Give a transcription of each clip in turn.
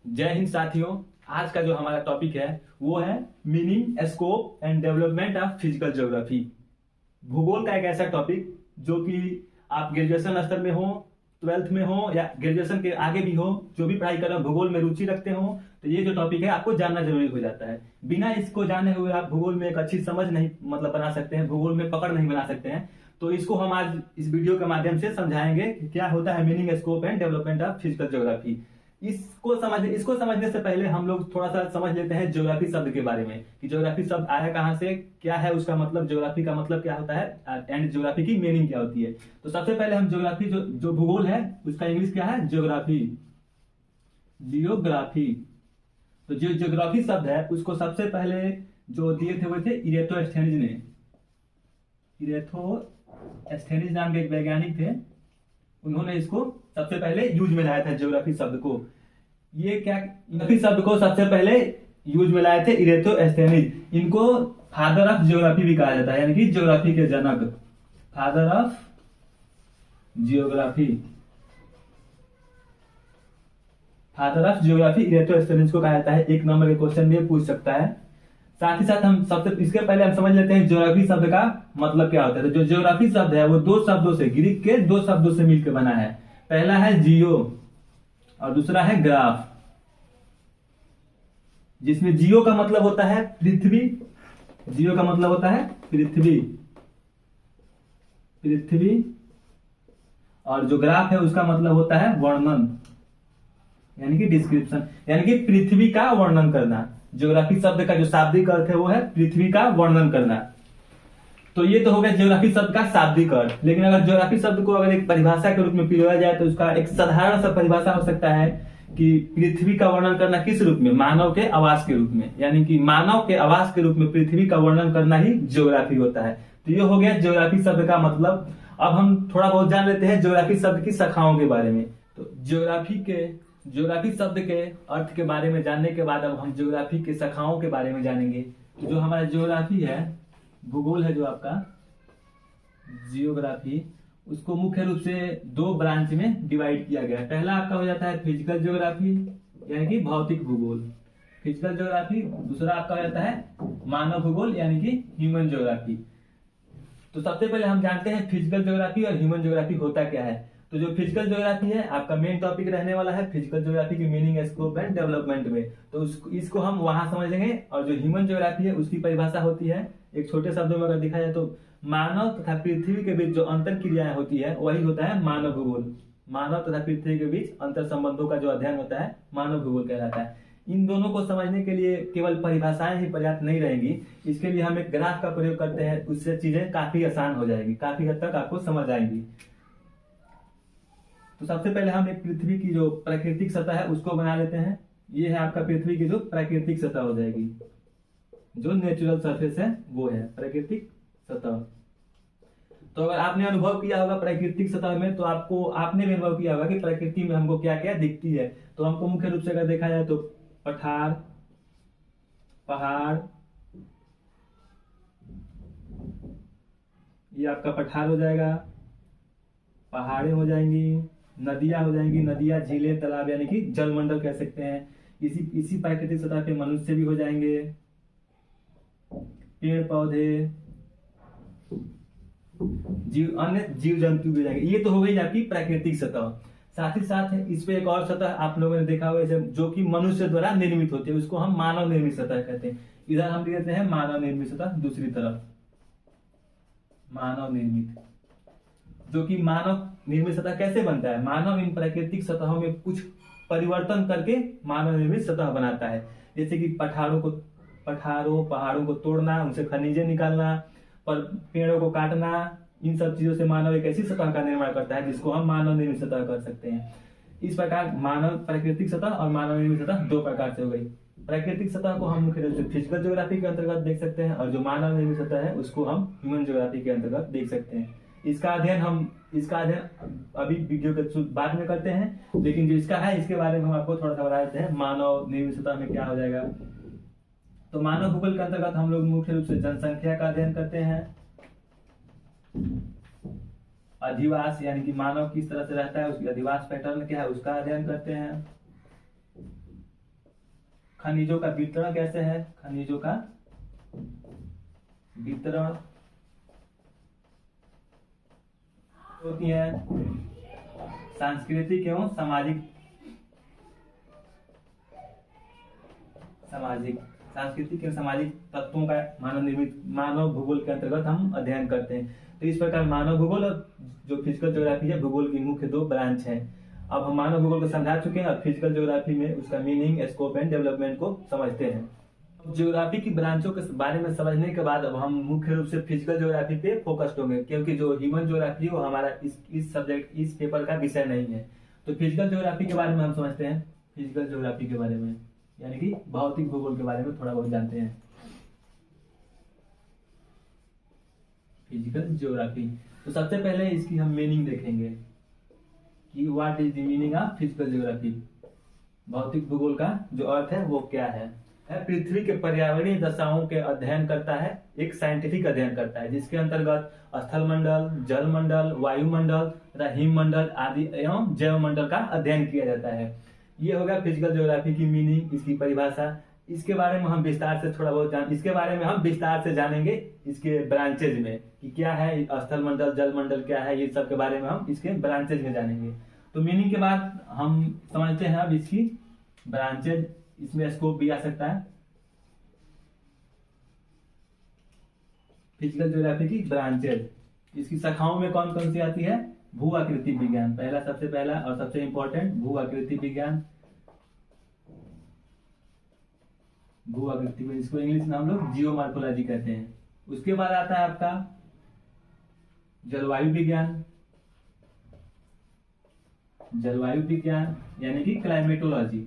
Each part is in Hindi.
जय हिंद साथियों। आज का जो हमारा टॉपिक है वो है meaning, scope and development of physical geography. भूगोल का एक ऐसा टॉपिक जो कि आप ग्रेजुएशन स्तर में हो, 12th में हो या ग्रेजुएशन के आगे भी हो, जो भी पढ़ाई कर रहे हो, भूगोल में रुचि रखते हो, तो ये जो टॉपिक है आपको जानना जरूरी हो जाता है। बिना इसको जाने हुए आप भूगोल में एक अच्छी समझ नहीं बना सकते हैं, भूगोल में पकड़ नहीं बना सकते हैं। तो इसको हम आज इस वीडियो के माध्यम से समझाएंगे कि क्या होता है meaning, scope and development of physical geography. इसको समझने से पहले हम लोग थोड़ा सा समझ लेते हैं ज्योग्राफी शब्द के बारे में कि ज्योग्राफी शब्द आया कहाँ से, क्या है उसका मतलब, ज्योग्राफी का मतलब क्या होता है एंड ज्योग्राफी की मीनिंग क्या होती है। तो सबसे पहले हम ज्योग्राफी जो भूगोल है उसका इंग्लिश क्या है, ज्योग्राफी। जियोग्राफी। तो जो ज्योग्राफी शब्द है उसको सबसे पहले जो दिए थे वो थे इरेथोस्थेनीज ने। इरेथोस्थेनीज नाम के एक वैज्ञानिक थे, उन्होंने इसको सबसे पहले यूज में लाया था ज्योग्राफी शब्द को। ये क्या, ज्योग्राफी शब्द को सबसे पहले यूज में लाए थे इरेथोस्थेनीज। इनको फादर ऑफ ज्योग्राफी भी कहा जाता है, यानी कि ज्योग्राफी के जनक, father of geography. Father of geography Eratosthenes को कहा जाता है। एक नंबर के क्वेश्चन में पूछ सकता है। साथ ही साथ हम सबसे इसके पहले हम समझ लेते हैं ज्योग्राफी शब्द का मतलब क्या होता है। तो जो ज्योग्राफी शब्द है वो दो शब्दों से, ग्रीक के दो शब्दों से मिलकर बना है। पहला है जियो और दूसरा है ग्राफ, जिसमें जियो का मतलब होता है पृथ्वी, जियो का मतलब होता है पृथ्वी, और जो ग्राफ है उसका मतलब होता है वर्णन, यानी कि डिस्क्रिप्शन, यानी कि पृथ्वी का वर्णन करना। ज्योग्राफी शब्द का जो शाब्दिक अर्थ है वो है पृथ्वी का वर्णन करना। तो ये तो हो गया ज्योग्राफी शब्द का शाब्दिक अर्थ। लेकिन अगर ज्योग्राफी शब्द को अगर एक परिभाषा के रूप में पिरोया जाए तो उसका एक साधारण सा परिभाषा हो सकता है कि पृथ्वी का वर्णन करना किस रूप में, मानव के आवास के रूप में, यानी कि मानव के आवास के रूप में पृथ्वी का वर्णन करना ही ज्योग्राफी होता है। तो ये हो गया ज्योग्राफी शब्द का मतलब। अब हम थोड़ा बहुत जान लेते हैं ज्योग्राफी शब्द की शाखाओं के बारे में। तो ज्योग्राफी शब्द के अर्थ के बारे में जानने के बाद अब हम ज्योग्राफी के शाखाओं के बारे में जानेंगे। तो जो हमारा ज्योग्राफी है, भूगोल है जो आपका जियोग्राफी, उसको मुख्य रूप से दो ब्रांच में डिवाइड किया गया है। पहला आपका हो जाता है फिजिकल ज्योग्राफी, यानी कि भौतिक भूगोल, फिजिकल ज्योग्राफी। दूसरा आपका हो जाता है मानव भूगोल, यानी कि ह्यूमन ज्योग्राफी। तो सबसे पहले हम जानते हैं फिजिकल ज्योग्राफी और ह्यूमन ज्योग्राफी होता क्या है। तो जो फिजिकल ज्योग्राफी है आपका मेन टॉपिक रहने वाला है फिजिकल ज्योग्राफी की मीनिंग, स्कोप एंड डेवलपमेंट में। तो इसको हम वहां समझेंगे। और जो ह्यूमन ज्योग्राफी है उसकी परिभाषा होती है, एक छोटे शब्दों में अगर दिखा जाए तो मानव तथा पृथ्वी के बीच जो अंतर क्रियाएं होती है वही होता है मानव भूगोल। मानव तथा पृथ्वी के बीच अंतर संबंधों का जो अध्ययन होता है मानव भूगोल कहलाता है। इन दोनों को समझने के लिए केवल परिभाषाएं ही पर्याप्त नहीं रहेंगी, इसके लिए हम एक ग्राफ का प्रयोग करते हैं, उससे चीजें काफी आसान हो जाएगी, काफी हद तक आपको समझ आएंगी। तो सबसे पहले हम एक पृथ्वी की जो प्राकृतिक सतह है उसको बना लेते हैं। ये है आपका पृथ्वी की जो प्राकृतिक सतह हो जाएगी, जो नेचुरल सरफेस है वो है प्राकृतिक सतह। तो अगर आपने अनुभव किया होगा प्राकृतिक सतह में, तो आपने भी अनुभव किया होगा कि प्रकृति में हमको क्या क्या दिखती है। तो हमको मुख्य रूप से अगर देखा जाए तो पठार, पहाड़, ये आपका पठार हो जाएगा, पहाड़ें हो जाएंगी, नदियां हो जाएंगी, नदियां, झीलें, तालाब, यानी कि जलमंडल कह सकते हैं। इसी प्राकृतिक सतह पे मनुष्य भी हो जाएंगे, पेड़ पौधे, अन्य जीव जंतु भी हो जाएंगे। ये तो हो गई आपकी प्राकृतिक सतह। साथ ही साथ इस पे एक और सतह आप लोगों ने देखा होगा जो कि मनुष्य द्वारा निर्मित होती है, उसको हम मानव निर्मित सतह कहते हैं। इधर हम कहते हैं मानव निर्मित सतह, दूसरी तरफ मानव निर्मित। जो कि मानव निर्मित सतह कैसे बनता है, मानव इन प्राकृतिक सतहों में कुछ परिवर्तन करके मानव निर्मित सतह बनाता है। जैसे कि पहाड़ों को तोड़ना, उनसे खनिजें निकालना, पर पेड़ों को काटना, इन सब चीजों से मानव एक ऐसी सतह का निर्माण करता है जिसको हम मानव निर्मित सतह कर सकते हैं। इस प्रकार मानव प्राकृतिक सतह और मानव निर्मित सतह दो प्रकार से हो गई। प्राकृतिक सतह को हम मुख्य रूप से फिजिकल ज्योग्राफी के अंतर्गत देख सकते हैं, और जो मानव निर्मित सतह है उसको हम ह्यूमन ज्योग्राफी के अंतर्गत देख सकते हैं। इसका अध्ययन अभी वीडियो के बाद में करते हैं, लेकिन जो इसका है इसके बारे में हम आपको थोड़ा सा बता देते हैं। मानव निर्मित सतह में क्या हो जाएगा। तो मानव भूगोल के अंतर्गत हम लोग मुख्य रूप से जनसंख्या का अध्ययन करते हैं, अधिवास, यानी कि मानव किस तरह से रहता है, उसकी अधिवास पैटर्न क्या है उसका अध्ययन करते हैं। खनिजों का वितरण कैसे है, खनिजों का वितरण होती है सांस्कृतिक एवं सामाजिक सांस्कृतिक एवं सामाजिक तत्वों का मानव भूगोल के अंतर्गत हम अध्ययन करते हैं। तो इस प्रकार मानव भूगोल और जो फिजिकल ज्योग्राफी है, भूगोल की मुख्य दो ब्रांच है। अब हम मानव भूगोल को समझा चुके हैं और फिजिकल ज्योग्राफी में उसका मीनिंग, स्कोप एंड डेवलपमेंट को समझते हैं। ज्योग्राफी की ब्रांचों के बारे में समझने के बाद अब हम मुख्य रूप से फिजिकल ज्योग्राफी पे फोकस्ड होंगे, क्योंकि जो ह्यूमन ज्योग्राफी है वो हमारा इस सब्जेक्ट, इस पेपर का विषय नहीं है। तो फिजिकल ज्योग्राफी के बारे में हम समझते हैं। फिजिकल ज्योग्राफी के बारे में यानी कि भौतिक भूगोल के बारे में थोड़ा बहुत जानते हैं। फिजिकल ज्योग्राफी, तो सबसे पहले इसकी हम मीनिंग देखेंगे कि what is the meaning of physical geography. भौतिक भूगोल का जो अर्थ है वो क्या है? पृथ्वी के पर्यावरणीय दशाओं के अध्ययन करता है, एक साइंटिफिक अध्ययन करता है, जिसके अंतर्गत स्थल मंडल, जल मंडल, वायुमंडल तथा हिममंडल आदि एवं जैव मंडल का अध्ययन किया जाता है। ये होगा फिजिकल ज्योग्राफी की मीनिंग, इसकी परिभाषा। इसके बारे में हम विस्तार से थोड़ा बहुत इसके बारे में हम विस्तार से जानेंगे इसके ब्रांचेज में कि क्या है स्थल मंडल, जल मंडल क्या है, ये सब के बारे में हम इसके ब्रांचेज में जानेंगे। तो मीनिंग के बाद हम समझते हैं अब इसकी ब्रांचेज, इसमें स्कोप भी आ सकता है। फिजिकल ज्योग्राफी की ब्रांचेज, इसकी शाखाओं में कौन कौन सी आती है? भू आकृति विज्ञान, सबसे पहला और सबसे इंपॉर्टेंट भू आकृति विज्ञान। भू आकृति, इसको इंग्लिश में हम लोग जियोमॉर्फोलॉजी कहते हैं। उसके बाद आता है आपका जलवायु विज्ञान, जलवायु विज्ञान यानी कि क्लाइमेटोलॉजी।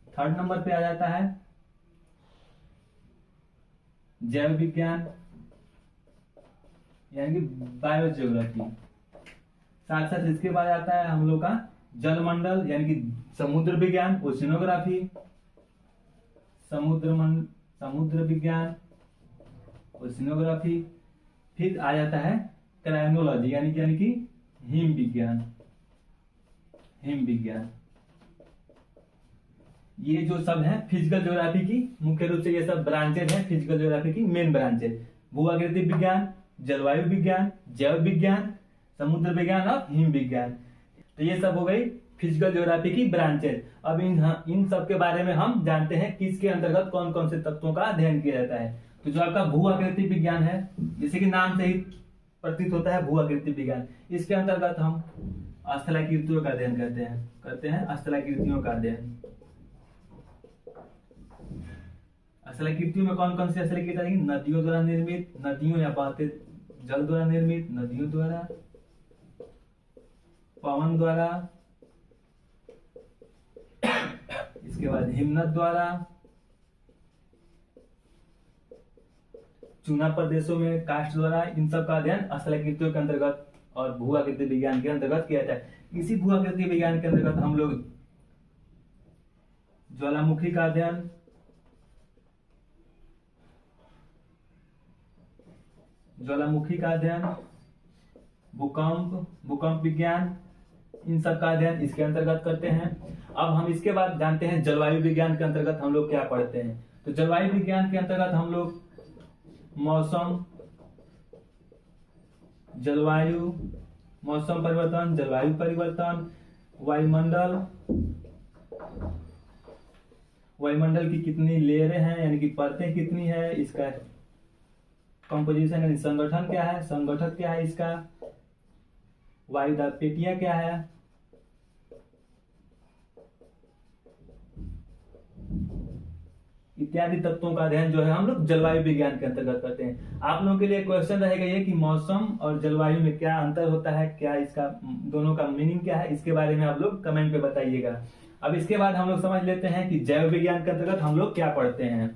थर्ड नंबर पे आ जाता है जैव विज्ञान यानी कि बायोजियोग्राफी। साथ साथ इसके बाद आता है हम लोग का जलमंडल यानी कि समुद्र विज्ञान, ओशिनोग्राफी। समुद्र विज्ञान, ओशिनोग्राफी। फिर आ जाता है क्रायोनोलॉजी यानी कि हिम विज्ञान, हिम विज्ञान। ये जो सब है फिजिकल ज्योग्राफी की मुख्य रूप से ये सब ब्रांचेज है, फिजिकल ज्योग्राफी की मेन ब्रांचेज। भू आकृति विज्ञान, जलवायु विज्ञान, जैव विज्ञान, समुद्र विज्ञान और हिम विज्ञान। तो ये सब हो गई फिजिकल ज्योग्राफी की ब्रांचेज। अब इन सब के बारे में हम जानते हैं कि इसके अंतर्गत कौन कौन से तत्वों का अध्ययन किया जाता है। तो जो आपका भू आकृति विज्ञान है, जैसे कि नाम से ही प्रतीत होता है भू आकृति विज्ञान, इसके अंतर्गत हम स्थलाकृतियों का अध्ययन करते हैं स्थलाकृतियों का अध्ययन। स्थलाकृतियों में कौन कौन सी स्थलाकृति आएगी? नदियों द्वारा निर्मित, नदियों या बहते जल द्वारा निर्मित, नदियों द्वारा, पवन द्वारा, इसके बाद हिमनद द्वारा, चुना प्रदेशों में कास्ट द्वारा। इन सब का अध्ययन स्थलाकृतियों के अंतर्गत और भू आकृति विज्ञान के अंतर्गत किया जाता है। इसी भू आकृति विज्ञान के अंतर्गत हम लोग ज्वालामुखी का अध्ययन, भूकंप विज्ञान, इन सब का अध्ययन इसके अंतर्गत करते हैं। अब हम इसके बाद जानते हैं जलवायु विज्ञान के अंतर्गत हम लोग क्या पढ़ते हैं। तो जलवायु विज्ञान के अंतर्गत हम लोग मौसम परिवर्तन, जलवायु परिवर्तन, वायुमंडल की कितनी लेयरें हैं यानी कि परतें कितनी है, इसका कंपोजिशन यानी संगठन क्या है, संगठक क्या है, इसका वायुदाब पेटियां क्या है, इत्यादि तत्वों का अध्ययन जो है हम लोग जलवायु विज्ञान के अंतर्गत करते हैं। आप लोगों के लिए क्वेश्चन रहेगा ये कि मौसम और जलवायु में क्या अंतर होता है, क्या इसका दोनों का मीनिंग क्या है, इसके बारे में आप लोग कमेंट पे बताइएगा। अब इसके बाद हम लोग समझ लेते हैं कि जैव विज्ञान के अंतर्गत हम लोग क्या पढ़ते हैं।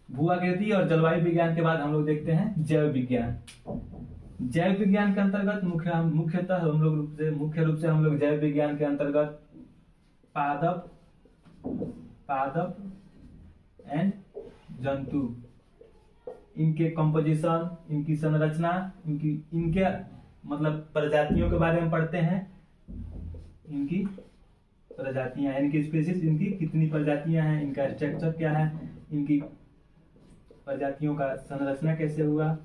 भू आकृति और जलवायु विज्ञान के बाद हम लोग देखते हैं जैव विज्ञान। जैव विज्ञान के अंतर्गत मुख्य रूप से हम लोग जैव विज्ञान के अंतर्गत पादप एंड जंतु, इनके कंपोजिशन, इनकी संरचना, इनके मतलब प्रजातियों के बारे में पढ़ते हैं, इनकी प्रजातियां, यानी कि स्पीसीज, इनकी कितनी प्रजातियां हैं, इनका स्ट्रक्चर क्या है, इनकी प्रजातियों का संरचना कैसे हुआ,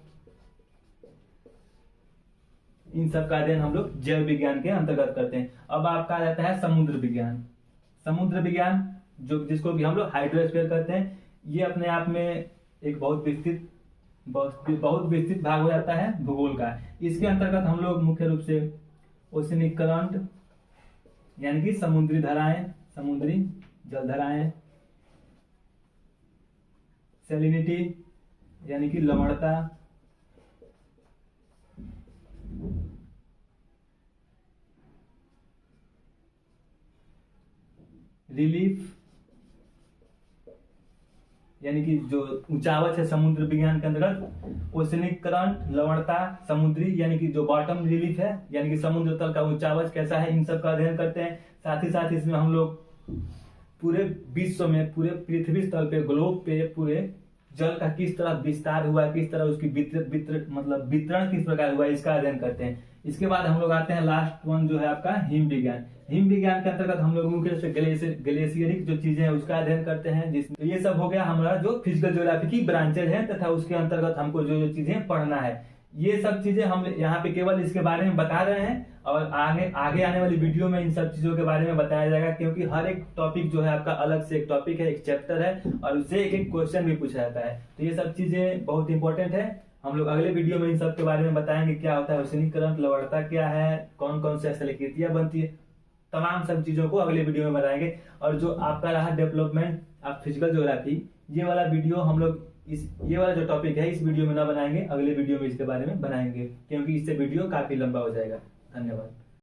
इन सब का अध्ययन हम लोग जैव विज्ञान के अंतर्गत करते हैं। अब आपका आ जाता है समुद्र विज्ञान। समुद्र विज्ञान जो जिसको कि हम लोग हाइड्रोस्फीयर कहते हैं, ये अपने आप में एक बहुत विस्तृत भाग हो जाता है भूगोल का। इसके अंतर्गत हम लोग मुख्य रूप से ओशनिक करंट यानी कि समुद्री धाराएं, समुद्री जलधाराएं, सैलिनिटी यानी कि लवणता, रिलीफ यानी कि जो ऊंचावच है समुद्र विज्ञान के अंतर्गत, ओशनिक करंट, लवणता, समुद्री यानी कि जो बॉटम रिलीफ है यानी कि समुद्र तल का ऊंचावच कैसा है, इन सब का अध्ययन करते हैं। साथ ही साथ इसमें हम लोग पूरे विश्व में, पूरे पृथ्वी तल पे, ग्लोब पे पूरे जल का किस तरह विस्तार हुआ है, किस तरह उसकी वितरण किस प्रकार हुआ है, इसका अध्ययन करते हैं। इसके बाद हम लोग आते हैं लास्ट वन जो है आपका हिम विज्ञान। हिम विज्ञान के अंतर्गत हम लोग मुख्य रूप से ग्लेशियरिक जो चीजें हैं उसका अध्ययन करते हैं, जिसमें ये सब हो गया हमारा जो फिजिकल ज्योग्राफी की ब्रांचेज है, तथा उसके अंतर्गत हमको जो जो चीजें पढ़ना है, ये सब चीजें हम यहाँ पे केवल इसके बारे में बता रहे हैं, और आगे आने वाली वीडियो में इन सब चीजों के बारे में बताया जाएगा, क्योंकि हर एक टॉपिक जो है आपका अलग से एक टॉपिक है, एक चैप्टर है, और उससे एक एक क्वेश्चन भी पूछा जाता है। तो ये सब चीजें बहुत इंपॉर्टेंट है। हम लोग अगले वीडियो में इन सब के बारे में बताएंगे, क्या होता है ओशनिक करंट, लवणता क्या है, कौन कौन से स्थलाकृतियां बनती है, तमाम सब चीजों को अगले वीडियो में बताएंगे। और जो आपका रहा डेवलपमेंट ऑफ फिजिकल ज्योग्राफी, ये वाला वीडियो हम लोग ये वाला जो टॉपिक है इस वीडियो में ना बनाएंगे, अगले वीडियो में इसके बारे में बनाएंगे, क्योंकि इससे वीडियो काफी लंबा हो जाएगा। धन्यवाद।